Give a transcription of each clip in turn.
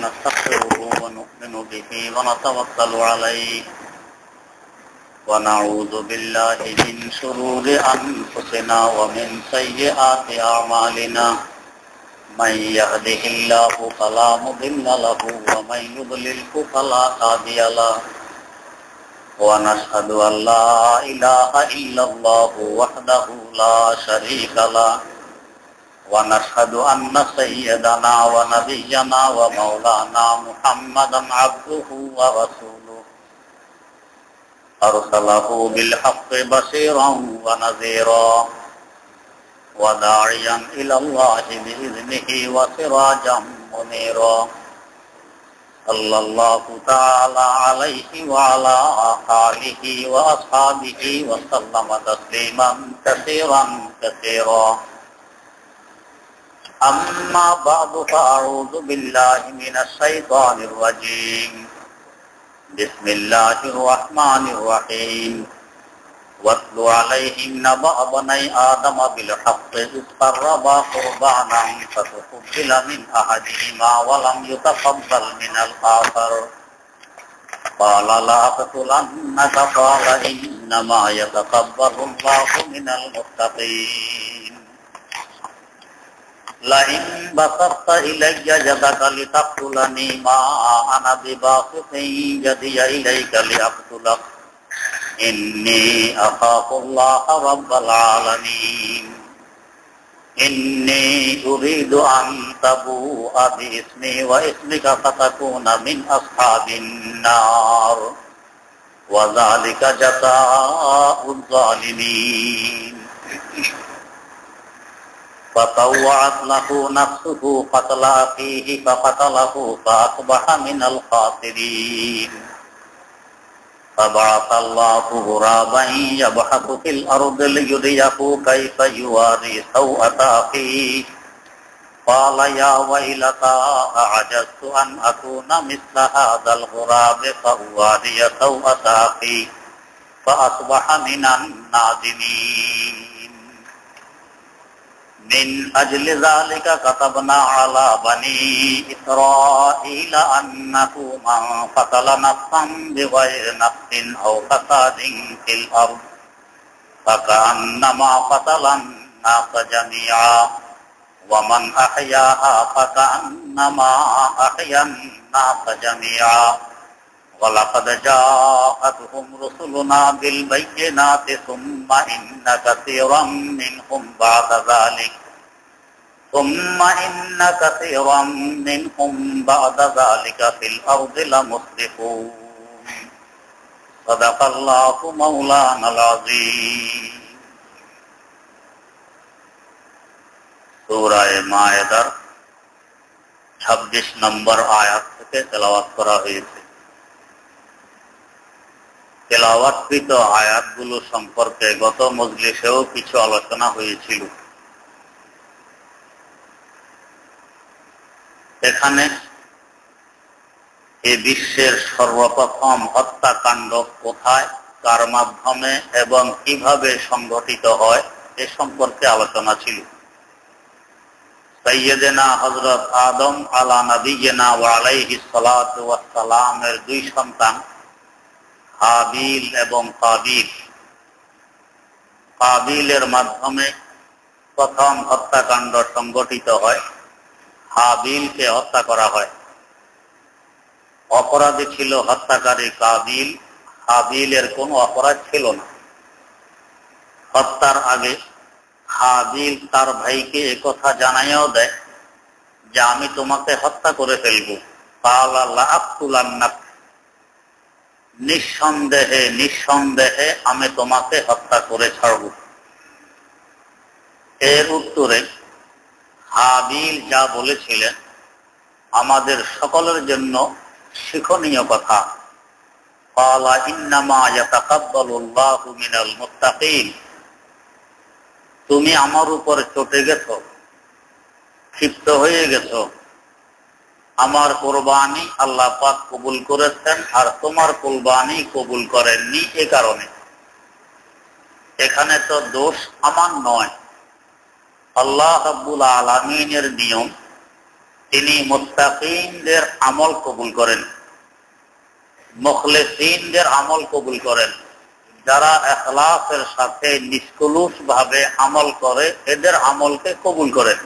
ونستغفره ونؤمن به ونتوكل عليه ونعوذ بالله من شرور أنفسنا ومن سيئات أعمالنا من يهده الله فلا مضل له ومن يضلله فلا هادي له ونشهد أن لا إله إلا الله وحده لا شريك له ونشهد أن سيدنا ونبينا ومولانا محمدا عبده ورسوله أرسله بالحق بشيرا ونذيرا وداعيا إلى الله بإذنه وسراجا منيرا صلى الله تعالى عليه وعلى آله وأصحابه وسلم تسليما كثيرا أما بعد فأعوذ بالله من الشيطان الرجيم بسم الله الرحمن الرحيم واتل عليهم نبأ بني آدم بالحق إذ قربا قربانا فتقبل من أحدهما ولم يتقبل من الآخر قال لأقتلنك قال إنما يتقبل الله من المتقين لئن بسطت إلي يدك لتقتلني ما أنا بباسط يدي إليك لأقتلك إني أخاف الله رب العالمين إني أريد أن تبوء بإسمي وإسمك فتكون من أصحاب النار وذلك جزاء الظالمين فطوعت له نفسه قتل أخيه فقتله فأصبح من الخاسرين فبعث الله غرابا يبحث في الأرض ليريه كيف يواري سوءة أخيه قال يا ويلتى أعجزت أن أكون مثل هذا الغراب فأواري سوءة أخي فأصبح من النادمين من أجل ذلك كتبنا على بني إسرائيل أنه من قتل نفسا بغير نفس أو فساد في الأرض فكأنما قتل الناس جميعا ومن أحياها فكأنما أحيا الناس جميعا ولقد جاءتهم رسلنا بالبينات ثم إن كثيرا منهم بعد ذلك في الأرض لمسرفون صدق الله مولانا العظيم সূরা মায়েদার 26 নম্বর আয়াত থেকে তেলাওয়াত করা হয়েছে। তেলাওয়াতকৃত আয়াতগুলো সম্পর্কে গত মজলিসেও কিছু আলোচনা হয়েছিল। এখানে এই বিশ্বের সর্বপ্রথম হত্যাকাণ্ড কোথায়, কার মাধ্যমে এবং কিভাবে সংঘটিত হয় এ সম্পর্কে আলোচনা ছিল। সাইয়্যিদানা হযরত আদম আলা নবিয়িনা ওয়া আলাইহিস সালাতু ওয়াস সালামের দুই সন্তান হাবিল এবং কাবিল, কাবিলের মাধ্যমে প্রথম হত্যাকাণ্ড সংঘটিত হয়। হাবিলকে হত্যা করা হয়। অপরাধী ছিল হত্যাকারী কাবিল, হাবিলের কোনো অপরাধ ছিল না। হত্যার আগে হাবিল তার ভাইকে একথা জানাইয়াও দেয় যে আমি তোমাকে হত্যা করে ফেলব। ক্বালা লাআকতুলান্নাক, নিঃসন্দেহে আমি তোমাকে হত্যা করে ছাড়ব। এর উত্তরে হাবিল যা বলেছিলেন আমাদের সকলের জন্য শিক্ষণীয় কথা। ক্বালা ইন্নামা ইয়াতাকাব্বালুল্লাহু মিনাল মুত্তাকিন, তুমি আমার উপর চটে গেছো, ক্ষিপ্ত হয়ে গেছো। আমার কুরবানি আল্লাহ পাক কবুল করেছেন আর তোমার কুরবানি কবুল করেননি, এ কারণে। এখানে তো দোষ আমার নয়, আল্লাহ রাব্বুল আলামিনের নিয়ম তিনি মুত্তাকিনদের আমল কবুল করেন, মুখলিসিনদের আমল কবুল করেন। যারা ইখলাসের সাথে নিষ্কলুষ ভাবে আমল করে এদের আমলকে কবুল করেন।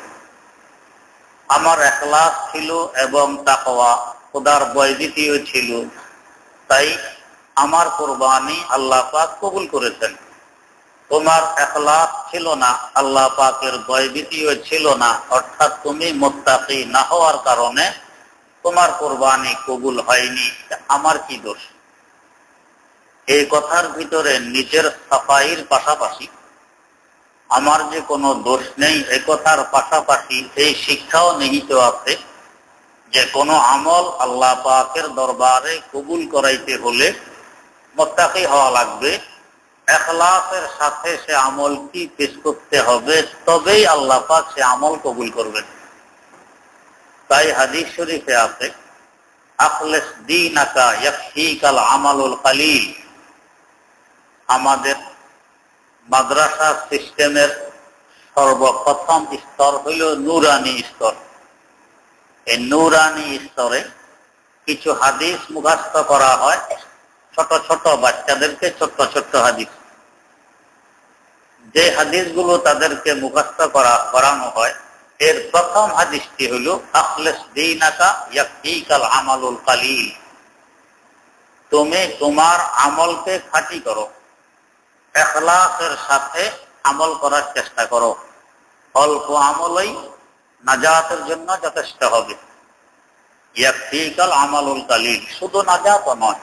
আমার ইখলাস ছিল এবং তাকওয়া খোদার ভয়ভীতিও ছিল, তাই আমার কুরবানি আল্লাহ পাক কবুল করেছেন। তোমার ইখলাস ছিল না, আল্লাহ পাকের ভয়ভীতিও ছিল না, অর্থাৎ তুমি মুত্তাকি না হওয়ার কারণে তোমার কুরবানি কবুল হয়নি। আমার কি দোষ? এই কথার ভিতরে নিজের সাফাইয়ের পাশাপাশি আমার যে কোনো দোষ নেই এ কথার পাশাপাশি এই শিক্ষাও নিহিত আছে যে কোনো আমল আল্লাহ পাকের দরবারে কবুল করাইতে হলে মুত্তাকি হওয়া লাগবে। ইখলাসের সাথে সে আমলটি পেশ করতে হবে, তবেই আল্লাহ পাক সে আমল কবুল করবেন। তাই হাদিস শরীফে আছে, আখলিস দীনাকা ইয়াকফিকাল আমালুল কালিল। আমাদের মাদ্রাসা সিস্টেমের সর্বপ্রথম স্তর হইল নূরানি স্তর। এই নূরানি স্তরে কিছু হাদিস মুখস্থ করা হয়, ছোট ছোট বাচ্চাদেরকে ছোট্ট ছোট্ট হাদিস। যে হাদিসগুলো তাদেরকে মুখস্থ করানো হয় এর প্রথম হাদিসটি হলো আখলিস দীনাকা ইয়াকফিকাল আমালুল কালিল। তুমি তোমার আমলকে খাঁটি করো, ইখলাসের সাথে আমল করার চেষ্টা করো। অল্প আমলই নাজাতের জন্য যথেষ্ট হবে। ইয়াকফিকাল আমালুল কালিল, শুধু নাজাত নয়,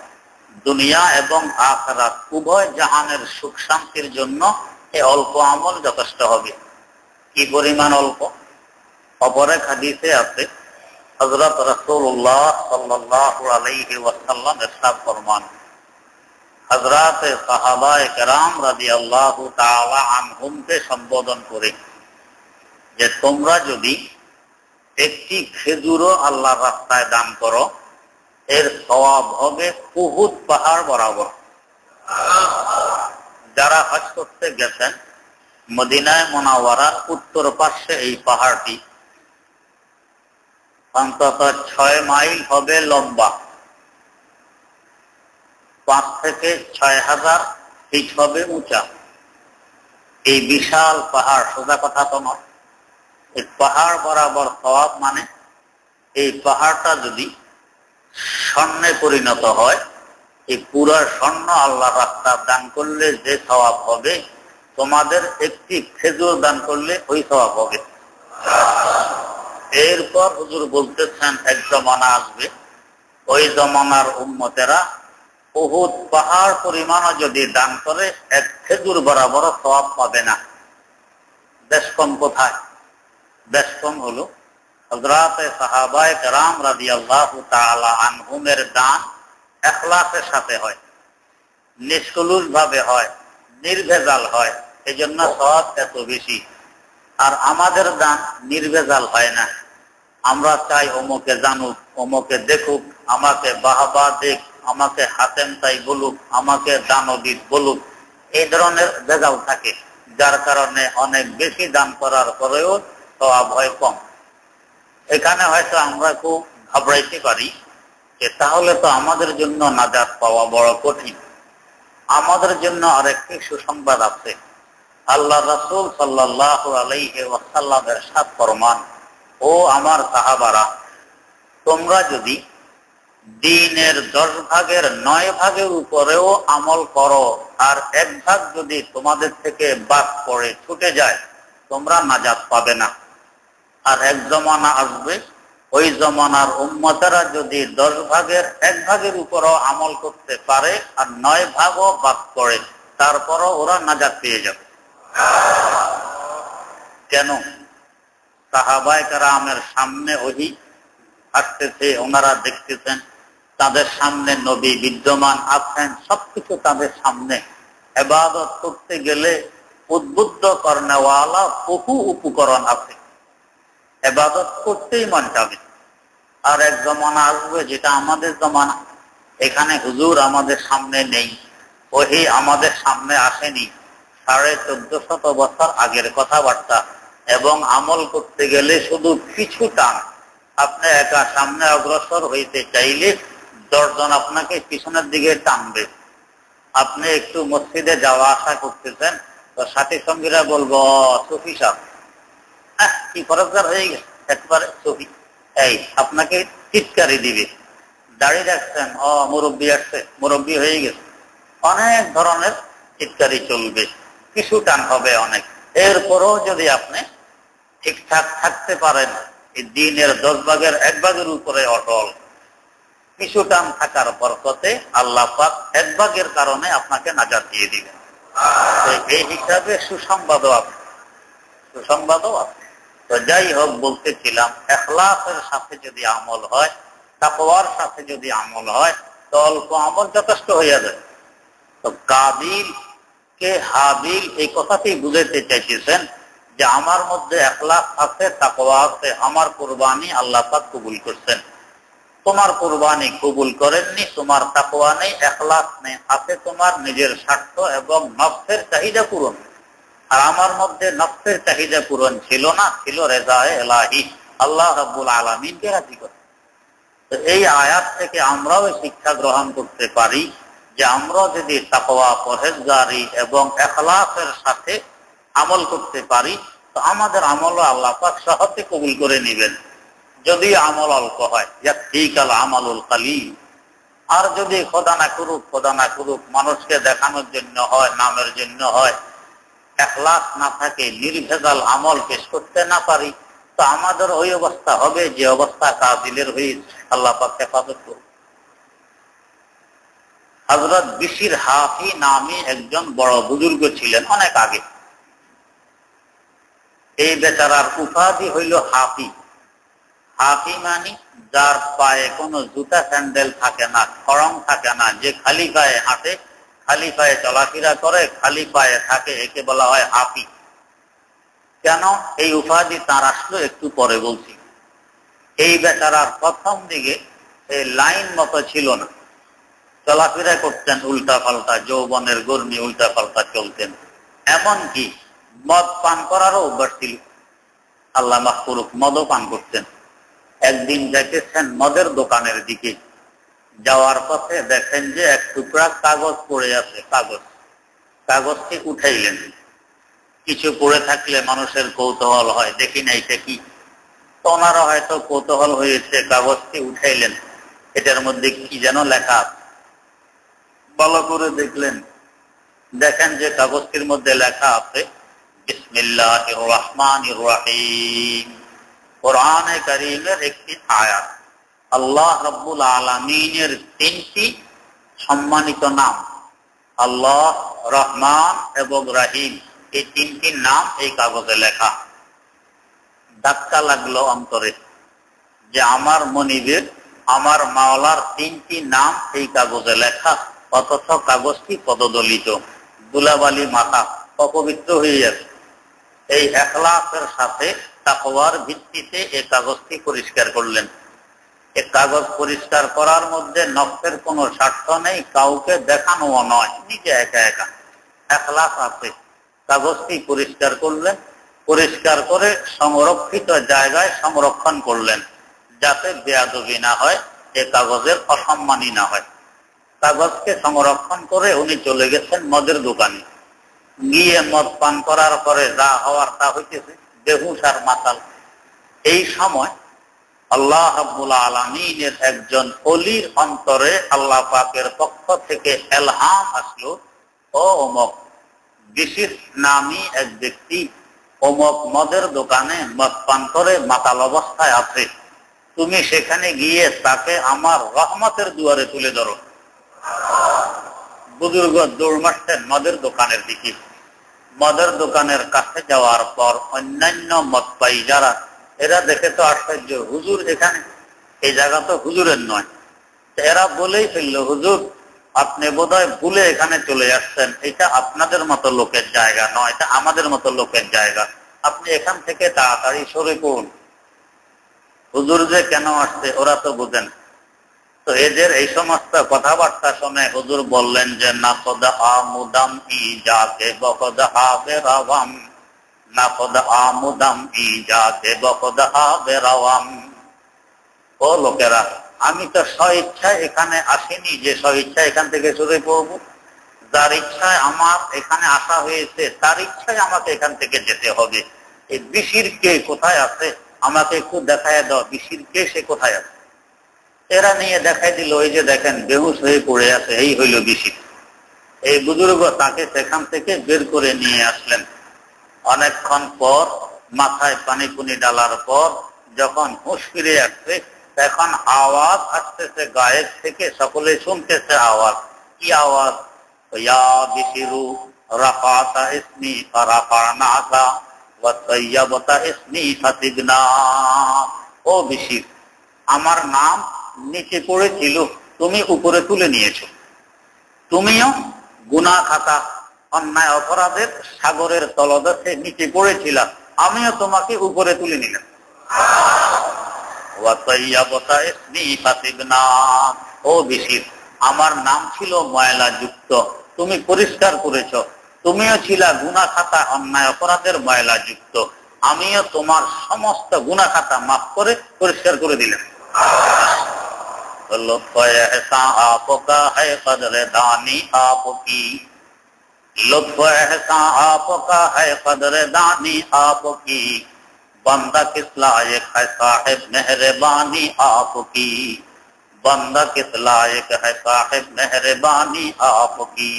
দুনিয়া এবং আখিরাত উভয় জাহানের সুখ শান্তির জন্য এই অল্প আমল যথেষ্ট হবে। কি পরিমাণ অল্প? অপর এক হাদিসে আছে, হযরত রাসূলুল্লাহ সাল্লাল্লাহু আলাইহি ওয়াসাল্লাম ইরশাদ ফরমান, হযরত সাহাবায়ে কেরাম রাদিয়াল্লাহু তাআলা আনহুমকে সম্বোধন করে যে তোমরা যদি একটি খেজুরও আল্লাহর রাস্তায় দান করো এর সওয়াব হবে উহুদ পাহাড় বরাবর। যারা হজ করতে গেছেন, মদিনায় মুনাওয়ারার উত্তর পার্শ্বে এই পাহাড়টি অন্তত 6 মাইল হবে লম্বা, 5 থেকে 6,000 ফিট হবে উঁচা। এই বিশাল পাহাড় সোজা কথা তো নয়। এই পাহাড় বরাবর সওয়াব মানে এই পাহাড়টা যদি স্বর্ণে পরিণত হয়, এই পুরা স্বর্ণ আল্লাহর রাস্তায় দান করলে যে সওয়াব হবে, তোমাদের একটি খেজুর দান করলে ওই সওয়াব হবে। এরপর হুজুর বলতেছেন এক জমানা আসবে, ওই জমানার উম্মতেরা উহুদ পাহাড় পরিমাণও যদি দান করে এক খেজুর বরাবর সওয়াব পাবে না। বেশ কম কোথায়? বেশ কম হলো হযরত সাহাবায়ে কেরাম রাদিয়াল্লাহু তাআলা আনহুমের দান ইখলাসের সাথে হয়, নিষ্কলুষ ভাবে হয়, নির্ভেজাল হয়, এজন্য সওয়াব এত বেশি। আর আমাদের দান নির্ভেজাল হয় না। আমরা চাই অমুকে জানুক, অমুকে দেখুক, আমাকে বাহবা দেখ, আমাকে হাতেম তাই বলুক, আমাকে দানবিদ বলুক, এই ধরনের ভেজাল থাকে, যার কারণে অনেক বেশি দান করার পরেও সওয়াব হয় কম। এখানে হয়তো আমরা খুব ঘাবড়াইতে পারি যে তাহলে তো আমাদের জন্য নাজাত পাওয়া বড় কঠিন। আমাদের জন্য আরেকটি সুসংবাদ আছে। আল্লাহ রাসূল সাল্লাল্লাহু আলাইহি ওয়াসাল্লাম ইরশাদ ফরমান, ও আমার সাহাবারা, তোমরা যদি দিনের 10 ভাগের 9 ভাগের উপরেও আমল করো আর 1 ভাগ যদি তোমাদের থেকে বাদ পড়ে ছুটে যায়, তোমরা নাজাত পাবে না। আর এক জমানা আসবে, ওই জমানার উম্মতেরা যদি 10 ভাগের 1 ভাগের উপরও আমল করতে পারে আর 9 ভাগও বাদ পড়ে, তারপরও ওরা নাজাত পেয়ে যাবে। কেন? সাহাবায়ে কেরামের সামনে ওহী আসতেছে, ওনারা দেখতেছেন, তাদের সামনে নবী বিদ্যমান আছেন, সবকিছু তাদের সামনে। ইবাদত করতে গেলে উদ্বুদ্ধ করনেওয়ালা বহু উপকরণ আছে, ইবাদত করতেই মন যাবে। আর এক জমানা আসবে যেটা আমাদের জমানা, এখানে হুজুর আমাদের সামনে নেই, ওহী আমাদের সামনে আসেনি, 1450 বছর আগের কথাবার্তা, এবং আমল করতে গেলে শুধু পিছু টান, আপনি একা সামনে অগ্রসর হইতে চাইলে 10 জন আপনাকে পিছনের দিকে টানবে। আপনি একটু মসজিদে যাওয়া আসা করতেছেন, তো সাথী সঙ্গীরা বলবো সুফি সাহেব, কি ফরজগার হয়ে গেছে, একবারে সুফি। এই আপনাকে চিৎকারি দিবে। দাঁড়িয়ে রাখছেন, মুরব্বী আসছে, মুরব্বী হয়ে গেছে, অনেক ধরনের চিৎকারি চলবে, কিছু টান হবে অনেক। এরপরও যদি আপনি ঠিকঠাক থাকতে পারেন, এই দিনের 10 ভাগের 1 ভাগের উপরে অটল, কিছু টান থাকার বরকতে আল্লাহ পাক 1 ভাগের কারণে আপনাকে নাজাত দিয়ে দিবেন। এই হিসাবে সুসংবাদও আছে, সুসংবাদও আছে। তো যাই হোক, বলতেছিলাম ইখলাসের সাথে যদি আমল হয়, তাকওয়ার সাথে যদি আমল হয়, তো অল্প আমল যথেষ্ট হয়ে যায়। তো কাবিল কে হাবিল এই কথাতেই বুঝাতে চাইতেছেন যে আমার মধ্যে ইখলাস আছে, তাকওয়া আছে, আমার কুরবানি আল্লাহ পাক কবুল করছেন। তোমার কুরবানি কবুল করেননি, তোমার তাকওয়া নেই, ইখলাস নেই, আছে তোমার নিজের স্বার্থ এবং নফসের চাহিদা পূরণ। আর আমার মধ্যে নফসের চাহিদা পূরণ ছিল না, ছিল রেজায়ে ইলাহি, আল্লাহ রাব্বুল আলামিনকে রাজি করা। তো এই আয়াত থেকে আমরাও শিক্ষা গ্রহণ করতে পারি যে আমরা যদি তাকওয়া, পরহেজগারি এবং ইখলাসের সাথে আমল করতে পারি, তো আমাদের আমলও আল্লাহ পাক সহজে কবুল করে নেবেন। যদি আমল অল্প হয়, ইয়াকফিকাল আমালুল কালিল। আর যদি খোদা না করুক মানুষকে দেখানোর জন্য হয়, নামের জন্য হয়, ইখলাস না থাকে, নির্ভেজাল আমল পেশ করতে না পারি, তো আমাদের ওই অবস্থা হবে যে অবস্থা কাবিলের হয়েছে। আল্লাহ পাক হেফাজত করুন। হযরত বিশির হাফি নামে একজন বড় বুজুর্গ ছিলেন অনেক আগে। এই বেচারার উপাধি হইল হাফি। হাফি মানে যার পায়ে কোনো জুতা স্যান্ডেল থাকে না, খড়ম থাকে না, যে খালি পায়ে হাঁটে, খালি পায়ে চলাফেরা করে, খালি পায়ে থাকে, একে বলা হয় হাফি। কেন এই উপাধি তার আসলো একটু পরে বলছি। এই বেচারার প্রথম দিকে এই লাইন মতো ছিল না, চলাফেরা করতেন উল্টা পাল্টা, যৌবনের গর্মী উল্টা পাল্টা চলতেন। এমনকি মদ পান করারও অভ্যাস ছিল, আল্লাহ মাফ করুক, মদও পান করতেন। একদিন যাইতেছেন মদের দোকানের দিকে, যাওয়ার পথে দেখেন যে এক টুকরা কাগজ পড়ে আছে। কাগজটি উঠাইলেন। কিছু পড়ে থাকলে মানুষের কৌতূহল হয়, দেখি না এটা কি। তো ওনারা হয়তো কৌতূহল হয়েছে, কাগজটি উঠাইলেন, এটার মধ্যে কি যেন লেখা আছে। ভালো করে দেখলেন, দেখেন যে কাগজটির মধ্যে লেখা আছে বিসমিল্লাহির রহমানির রহিম, কোরআনে কারীমের একটি আয়াত। আল্লাহ রাব্বুল আলামিনের 3টি সম্মানিত নাম, আল্লাহ, রহমান এবং রহিম, এই 3টি নাম এই কাগজে লেখা। ধাক্কা লাগলো অন্তরে যে আমার মনিবের, আমার মাওলার 3টি নাম এই কাগজে লেখা, অথচ কাগজটি পদদলিত, ধুলাবালি মাথা, অপবিত্র হয়ে যাচ্ছে। এই ইখলাসের সাথে তাকওয়ার ভিত্তিতে এই কাগজটি পরিষ্কার করলেন। এই কাগজ পরিষ্কার করার মধ্যে নফসের কোনো স্বার্থ নেই, কাউকে দেখানোও নয়, নিজে একা একা ইখলাস আছে। কাগজটি পরিষ্কার করলেন, পরিষ্কার করে সংরক্ষিত জায়গায় সংরক্ষণ করলেন, যাতে বেয়াদবি না হয়, এই কাগজের অসম্মানী না হয়। কাগজকে সংরক্ষণ করে উনি চলে গেছেন মদের দোকানে। গিয়ে মদ পান করার পরে যা হওয়ার তা হইতেছে, বেহুশ আর মাতাল। এই সময় আল্লাহ রাব্বুল আলামিনের একজন ওলির অন্তরে আল্লাহ পাকের পক্ষ থেকে ইলহাম আসলো, ও অমুক বিশির নামী এক ব্যক্তি অমুক মদের দোকানে মদ পান করে মাতাল অবস্থায় আছে, তুমি সেখানে গিয়ে তাকে আমার রহমতের দুয়ারে তুলে ধরো। বুজুর্গ দৌড় মারতেন মদের দোকানের দিকে। মদের দোকানের কাছে যাওয়ার পর অন্যান্য মদ পাই যারা, এরা দেখে তো আশ্চর্য, হুজুর এখানে, এই জায়গা তো হুজুরের নয়। এরা বলেই ফেললো, হুজুর আপনি বোধহয় ভুলে এখানে চলে আসছেন, এটা আপনাদের মতো লোকের জায়গা নয়, এটা আমাদের মতো লোকের জায়গা, আপনি এখান থেকে তাড়াতাড়ি সরে পড়ুন। হুজুর যে কেন আসছে ওরা তো বুঝেন। তো এদের এই সমস্ত কথাবার্তা শুনে হুজুর বললেন যে নাকদ আমুদাম ইজাকে বকদ হাবেরাওয়াম, নাকদ আমুদাম ইজাকে বকদ হাবেরাওয়াম। ও লোকেরা, আমি তো স্বইচ্ছায় এখানে আসিনি যে স্বইচ্ছায় এখান থেকে চলে পড়বো। যার ইচ্ছায় আমার এখানে আসা হয়েছে তার ইচ্ছায় আমাকে এখান থেকে যেতে হবে। এই বিশির কে কোথায় আছে আমাকে একটু দেখায় দাও, বিশির কে সে কোথায় আছে। এরা নিয়ে দেখাই দিল, ওই যে দেখেন বেহুশ হয়ে পড়ে আছে, এই হইল বিশির। এই বুজুর্গ তাকে সেখান থেকে বের করে নিয়ে আসলেন। অনেকক্ষণ পর মাথায় পানি পুনি ডালার পর যখন হুঁশ ফিরে আসছে, তখন আওয়াজ আসতেছে গায়েব থেকে, সকলে শুনতেছে আওয়াজ। কি আওয়াজ? ইয়া বিশিরু রাফাতা ইসমি ফারাফানাকা ওয়া তাইয়াবাতা ইসমি ফাতিবনা। ও বিশির, আমার নাম নিচে পড়েছিল, তুমি উপরে তুলে নিয়েছো। তুমিও গুনাহ খাতা অন্যায় অপরাধের সাগরের তলদেশে নিচে পড়েছিল, আমিও তোমাকে উপরে তুলে নিলাম। ও বিশির, আমার নাম ছিল ময়লা যুক্ত, তুমি পরিষ্কার করেছ। তুমিও ছিলা গুনাহ খাতা অন্যায় অপরাধের ময়লা যুক্ত, আমিও তোমার সমস্ত গুনাহ খাতা মাফ করে পরিষ্কার করে দিলাম। लुत्फ एहसान आपका है कदर दानी आपकी, लुत्फ एहसान आपका है कदर दानी आपकी, बंदा किस लायक है साहिब मेहरबानी आपकी, बंदा किस लायक है साहिब मेहरबानी आपकी।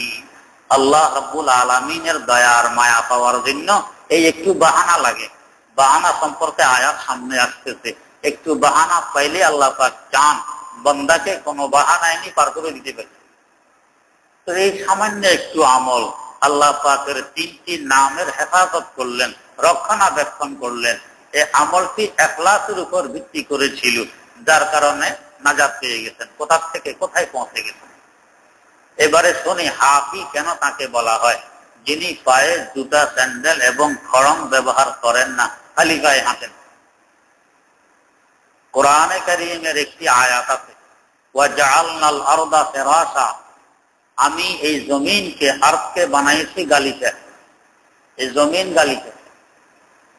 আল্লাহ রাব্বুল আলামিনের দয়ার মায়া পাওয়ার জন্য এই একটু বাহানা লাগে। বাহানা সম্পর্কে আয়াত সামনে আসতেছে। একটু বাহানা পাইলে আল্লাহ পাক চান বান্দাকে কোনো বাহানায় নি পার করে দিতে পারে। তো এই সামান্য একটু আমল আল্লাহ পাকের 3টি নামের হেফাজত করলেন, রক্ষণাবেক্ষণ করলেন। এই আমলটি ইখলাসের উপর ভিত্তি করেছিল, যার কারণে নাজাত পেয়ে গেছেন। কোথা থেকে কোথায় পৌঁছে গেছেন। এবারে শুনি হাফি কেন তাকে বলা হয়? যিনি পায়ে জুতা, স্যান্ডেল এবং খড়ম ব্যবহার করেন না, খালি পায়ে হাঁটেন। কোরআনে কারীমের একটি আয়াত আছে, ওয়াজআলনাল আরদা ফিরাশা, আমি এই জমিনকে, আরদকে বানাইছি গালিচা। এই জমিন গালিচা,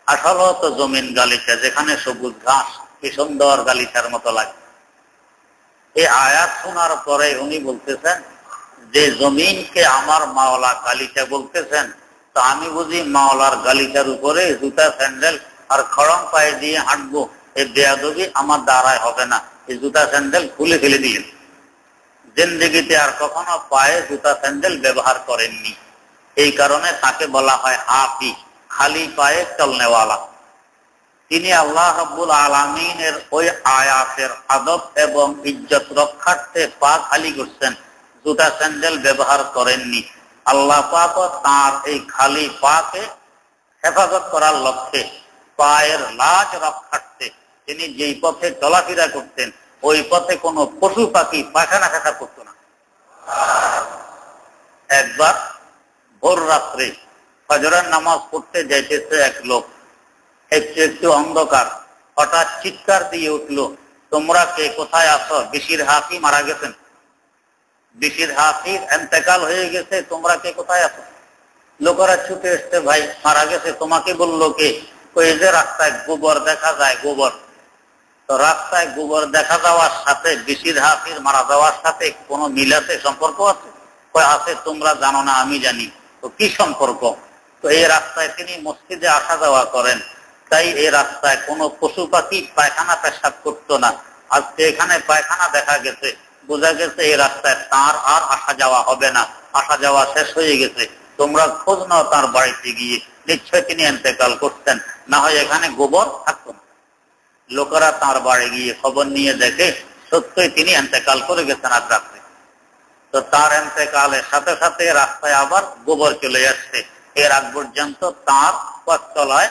আসল তো জমিন গালিচা, যেখানে সবুজ ঘাস, কি সুন্দর গালিচার মতো লাগে। এই আয়াত শোনার পরে উনি বলতেছেন যে জমিনকে আমার মাওলা গালিচা বলতেছেন, তো আমি বুঝি মাওলার গালিচার উপরে জুতা, স্যান্ডেল আর খড়ম পায়ে দিয়ে হাঁটবো, এই বেয়াদবি আমার দ্বারাই হবে না। এই জুতা স্যান্ডেল খুলে ফেলে দিলেন। জিন্দেগিতে আর কখনো পায়ে জুতা স্যান্ডেল ব্যবহার করেননি। এই কারণে তাকে বলা হয় হাফি, খালি পায়ে চলনেওয়ালা। তিনি আল্লাহ রাব্বুল আলামিনের ওই আয়াতের আদব এবং ইজ্জত রক্ষার্থে পা খালি করছেন, জুতা স্যান্ডেল ব্যবহার করেননি। আল্লাহ পাক তার এই খালি পাকে হেফাজত করার লক্ষ্যে, পায়ের লাজ রক্ষার্থে তিনি যেই পথে চলাফেরা করতেন, ওই পথে কোনো পশু পাখি পায়খানা খাতা করত না। একবার ভোর রাত্রে ফজরের নামাজ পড়তে যাইতেছে এক লোক, একটু একটু অন্ধকার, হঠাৎ চিৎকার দিয়ে উঠলো, তোমরা কে, কোথায় আছো? বিশির হাফি মারা গেছেন, বিশির হাফির ইন্তেকাল হয়ে গেছে, তোমরা কে, কোথায় আছো? লোকেরা ছুটে এসছে, ভাই মারা গেছে। তোমাকে বললো কে? ওই যে রাস্তায় গোবর দেখা যায়, গোবর। তো রাস্তায় গোবর দেখা যাওয়ার সাথে বিশির হাফির মারা যাওয়ার সাথে কোনো মিল আছে, সম্পর্ক আছে? আছে, তোমরা জানো না, আমি জানি। তো কি সম্পর্ক? তো এই রাস্তায় তিনি মসজিদে আসা যাওয়া করেন, তাই এই রাস্তায় কোনো পশু পাখি পায়খানা পেশাব করতো না। আজকে এখানে পায়খানা দেখা গেছে, বোঝা গেছে এই রাস্তায় তার আর আসা যাওয়া হবে না, আসা যাওয়া শেষ হয়ে গেছে। তোমরা খোঁজ নাও তার বাড়িতে গিয়ে, নিশ্চয় তিনি ইন্তেকাল করতেন, না হয় এখানে গোবর থাকতো না। লোকেরা তার বাড়ি গিয়ে খবর নিয়ে দেখে সত্যই তিনি ইন্তেকাল করে গেছেন আজ রাত্রে। তো তার ইন্তেকালের সাথে সাথে রাস্তায় আবার গোবর চলে আসছে। এর আগ পর্যন্ত তার পথ চলায়,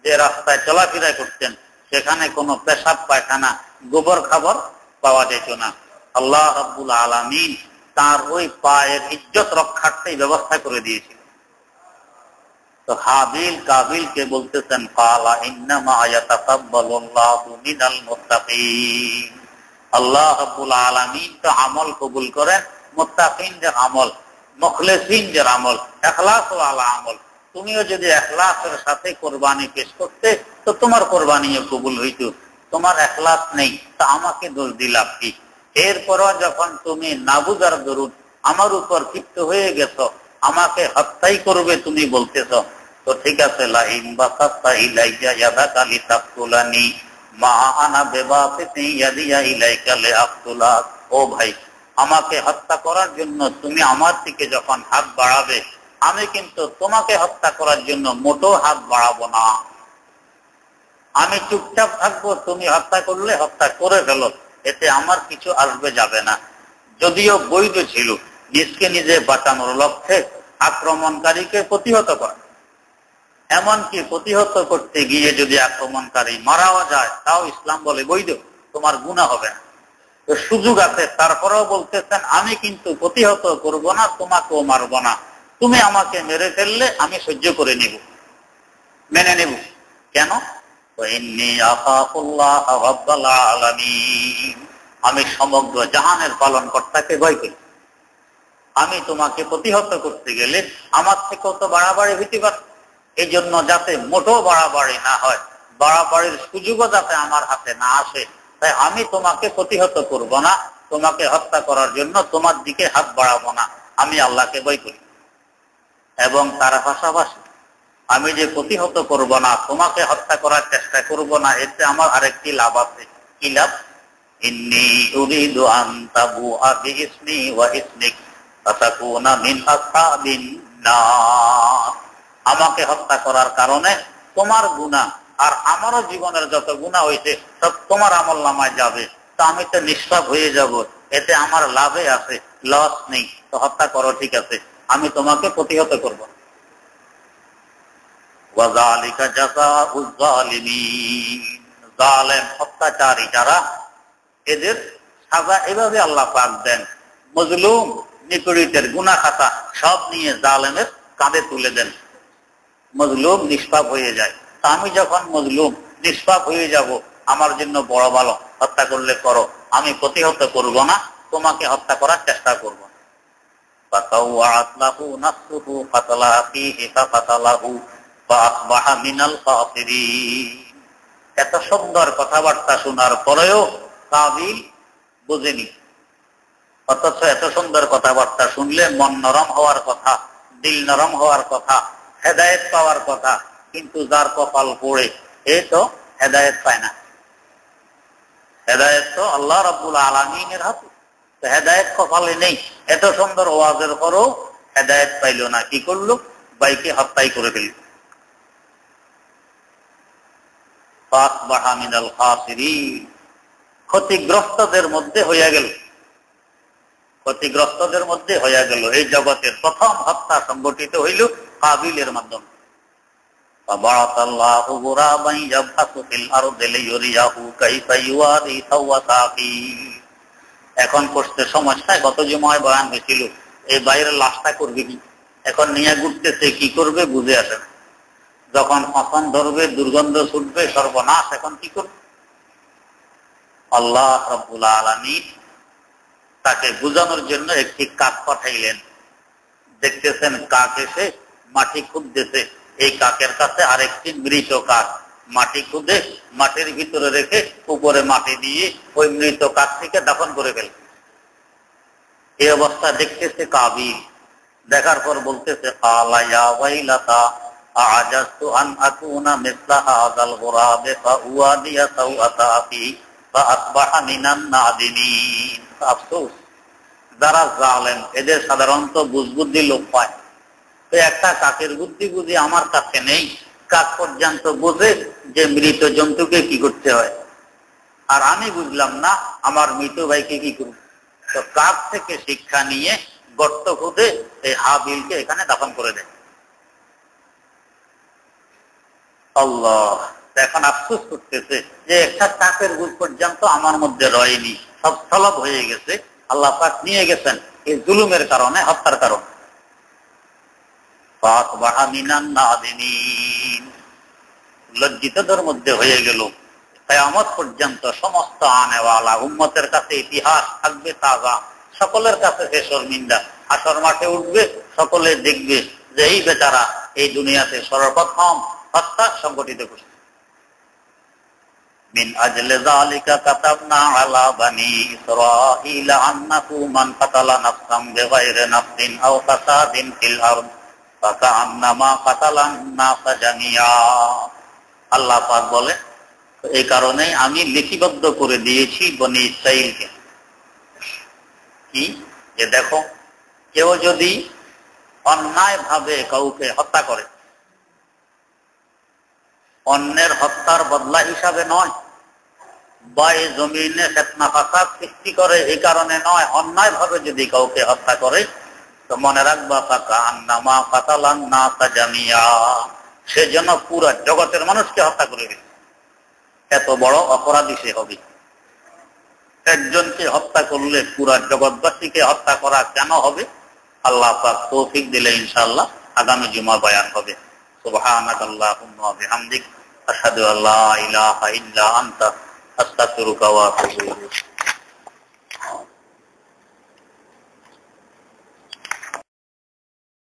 যে রাস্তায় চলাফেরা করতেন, সেখানে কোনো পেশাব পায়খানা, গোবর খাবার পাওয়া যেত না। আল্লাহ রাব্বুল আলামিন তার ওই পায়ের ইজ্জত রক্ষার্থে ব্যবস্থা করে দিয়েছিল। তো হাবিল কাবিলকে বলতেছেন, ফালা ইন্নামা ইয়াতাকাব্বালুল্লাহু মিনাল মুত্তাকিন। আল্লাহ রাব্বুল আলামিন তো আমল কবুল করেন মুত্তাকিনদের আমল, মুখলিসিনদের আমল, ইখলাস ওয়ালা আমল। তুমিও যদি ইখলাসের সাথে কুরবানি পেশ করতে, তো তোমার কুরবানিও কবুল হইতো। তোমার এখলাস নেই, তা আমাকে দোষ দিলাম কি? এরপরও যখন তুমি না বুঝার দরুন আমার উপর ক্ষিপ্ত হয়ে গেছো, আমাকে হত্যাই করবে তুমি বলতেছ, তো ঠিক আছে, লাইন বাসাত্তা ইলাইয়া ইয়াদাকা লিতাকতুলানি মা আনা বিবাসিতি ইয়াদিয়া ইলাইকা লিআকতুলাক। ও ভাই, আমাকে হত্যা করার জন্য তুমি আমার দিকে যখন হাত বাড়াবে, আমি কিন্তু তোমাকে হত্যা করার জন্য মোটেও হাত বাড়াবো না। আমি চুপচাপ থাকবো, তুমি হত্যা করলে হত্যা করে ফেলো, এতে আমার কিছু আসবে যাবে না। যদিও বৈধ ছিল নিজকে নিজে বাঁচানোর লক্ষ্যে আক্রমণকারীকে প্রতিহত করা, এমনকি প্রতিহত করতে গিয়ে যদি আক্রমণকারী মারাও যায়, তাও ইসলাম বলে বৈধ, তোমার গুনাহ হবে না। তো সুযোগ আছে, তারপরেও বলতেছেন আমি কিন্তু প্রতিহত করব না, তোমাকেও মারব না, তুমি আমাকে মেরে ফেললে আমি সহ্য করে নিব, মেনে নেব। কেন? আমি সমগ্র জাহানের পালন কর্তাকে ভয় করি। আমি তোমাকে প্রতিহত করতে গেলে আমার থেকেও তো বাড়াবাড়ি হইতে পারে, এই জন্য যাতে মোটেও বাড়াবাড়ি না হয়, বাড়াবাড়ির সুযোগও যাতে আমার হাতে না আসে, তাই আমি তোমাকে প্রতিহত করব না, তোমাকে হত্যা করার জন্য তোমার দিকে হাত বাড়াবো না, আমি আল্লাহকে ভয় করি। এবং তার পাশাপাশি আমি যে প্রতিহত করব না, তোমাকে হত্যা করার চেষ্টা করব না, এতে আমার আরেকটি লাভ আছে। কি লাভ? ইন্নী উরিদু আন তাবুআ বিইসমি ওয়া ইসমিক ফাতাকুনা মিন আসহাবিন নার। আমাকে হত্যা করার কারণে তোমার গুনাহ আর আমারও জীবনের যত গুনাহ হয়েছে সব তোমার আমলনামায় যাবে, তো আমি তো নিষ্পাপ হয়ে যাব, এতে আমার লাভে আছে, লস নেই। তো হত্যা করো, ঠিক আছে, আমি তোমাকে প্রতিহত করব। ওয়াযালিকা জাযাউয যালিমিন। জালেম, অত্যাচারী যারা, এদের সাজা এভাবে আল্লাহ পাক দেন। মজলুম, নিপীড়িতের গুনাহ খাতা সব নিয়ে জালেমের কাঁধে তুলে দেন, মজলুম নিষ্পাপ হয়ে যায়। তা আমি যখন মজলুম নিষ্পাপ হয়ে যাব, আমার জন্য বড় ভালো, হত্যা করলে করো, আমি প্রতিহত করব না, তোমাকে হত্যা করার চেষ্টা করব না। ফাতাওয়াআত লাহু নাফসুহু ফাতালা ফীহি ফাকাতালাহু ফাআসবাহা মিনাল খাসিরিন। এত সুন্দর কথাবার্তা শোনার পরেও কাবিল বুঝেনি, অথচ এত সুন্দর কথাবার্তা শুনলে মন নরম হওয়ার কথা, দিল নরম হওয়ার কথা, হেদায়েত পাওয়ার কথা, কিন্তু যার কপাল পড়ে এ তো হেদায়েত পায় না। হেদায়েত তো আল্লাহ রাব্বুল আলামিনের হাতে, তো হেদায়েত কপালে নেই। এত সুন্দর ওয়াজের পরেও হেদায়েত পাইল না, কি করলো? বাইকে হত্যাই করে ফেলল। ফাসবাহা মিনাল খাসিরিন, ক্ষতিগ্রস্তদের মধ্যে হইয়া গেল, ক্ষতিগ্রস্তদের মধ্যে হইয়া গেল। এই জগতের প্রথম হত্যা সংগঠিত হইল কাবিলের মাধ্যমে। ফাবাআসাল্লাহু গুরাবান ইয়াবহাসু ফিল আরদি লিয়ুরিয়াহু কাইফা ইওয়ারি সাওয়াতাকি। এখন কষ্ট সমস্যা, গত জুমায় বয়ান হয়েছিল, এই বাইরের লাশটা করবে কি, এখন নিয়ে ঘুরতেছে, কি করবে বুঝে আসে না। যখন ফসন ধরবে, দুর্গন্ধ ছুটবে, সর্বনাশ, এখন কি করবে? আল্লাহ রাব্বুল আলামিন তাকে বুঝানোর জন্য একটি কাক পাঠাইলেন। দেখতেছেন কাক এসে মাটি খুঁজতেছে, এই কাকের কাছে আরেকটি মৃত কাক মাটি খুঁজে মাটির ভিতরে রেখে উপরে মাটি দিয়ে ওই মৃত কাকটিকে দাফন করে ফেলে। এই অবস্থা দেখতেছে কাবিল, দেখার পর বলতেছে ক্বালা ইয়া ওয়াইলাতা আ'জাজতু আন আকুনা মিসলা হাযাল গুরাবে ফাউয়াদিয়া সাওআতা আখি ফাআসবাহা মিনান নাদিমিন। আফসোস, যারা জালেম এদের সাধারণত বুঝবুদ্ধি লোপ পায়, তো একটা কাকের বুদ্ধি বুঝি আমার কাছে নেই। কাক পর্যন্ত বোঝে যে মৃত জন্তুকে কি করতে হয়, আর আমি বুঝলাম না আমার মৃত ভাইকে কি করব। তো কাক থেকে শিক্ষা নিয়ে গর্ত খুঁজে এই হাবিলকে এখানে দাফন করে দেয়। আল্লাহ এখন আফসোস করতেছে যে একটা কাকের বুঝ পর্যন্ত আমার মধ্যে রয়নি, সব সলব হয়ে গেছে। আল্লাহ পাক নিয়ে গেছেন এই জুলুমের কারণে, হত্যার কারণে। ফাসবাহা মিনান নাদিমিন, লজ্জিতদের মধ্যে হয়ে গেল। কিয়ামত পর্যন্ত সমস্ত আনেওয়ালা উম্মতের কাছে ইতিহাস থাকবে তাজা, সকলের কাছে সে শর্মিন্দা। হাসর মাঠে উঠবে, সকলে দেখবে যে এই বেচারা এই দুনিয়াতে সর্বপ্রথম হত্যা সংগঠিত করছে। من أجل ذلك كتبنا على بني إسرائيل أنه من قتل نفسا بغير نفس أو فساد في الأرض فكأنما قتل الناس جميعا আল্লাহ পাক বলে এই কারণে আমি লিপিবদ্ধ করে দিয়েছি বনি ইসরাইলকে কি যে দেখো কেউ যদি অন্যায়ভাবে কাউকে হত্যা করে, অন্যের হত্যার বদলা হিসাবে নয়, বা এই জমিনে ফিতনা ফাসাদ সৃষ্টি করে এই কারণে নয়, অন্যায়ভাবে যদি কাউকে হত্যা করে তো মনে রাখবা ফাকান্নামা কাতালান নাস জামিয়া, সে যেন পুরা জগতের মানুষকে হত্যা করে দিল। এত বড় অপরাধী সে হবে। একজনকে হত্যা করলে পুরা জগৎবাসীকে হত্যা করা কেন হবে? আল্লাহ পাক তৌফিক দিলে ইনশাআল্লাহ আগামী জুমা বয়ান হবে। সুবহানাকাল্লাহুম্মা ওয়া বিহামদিক আশহাদু আল্লা ইলাহা ইল্লা আনতা আস্তাগফিরুকা ওয়া আতুবু ইলাইক।